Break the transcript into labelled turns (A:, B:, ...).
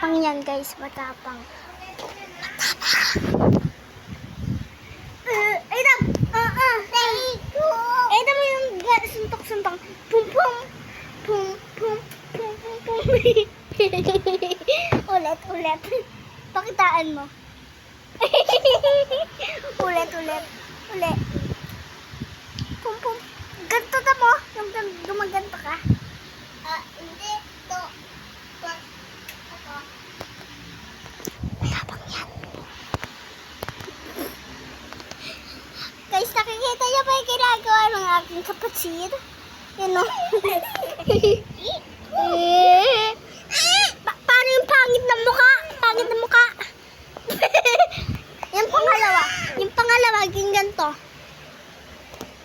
A: Matapang yan guys, matapang. Ay na! Ay na mo yung suntok-suntok. Pum pum! Pum pum! Pum pum pum! Ulit. Pakitaan mo. Ulit. Pum pum. Ganto na mo? Yung gumaganto ka? Hindi. To. Ako. Matapang yan. Guys, nakikita niyo pa yung ginagawa ng aking kapatid? Yan o. Paano yung pangit na mukha? Pangit na mukha. Yung pangalawa, yung ganito.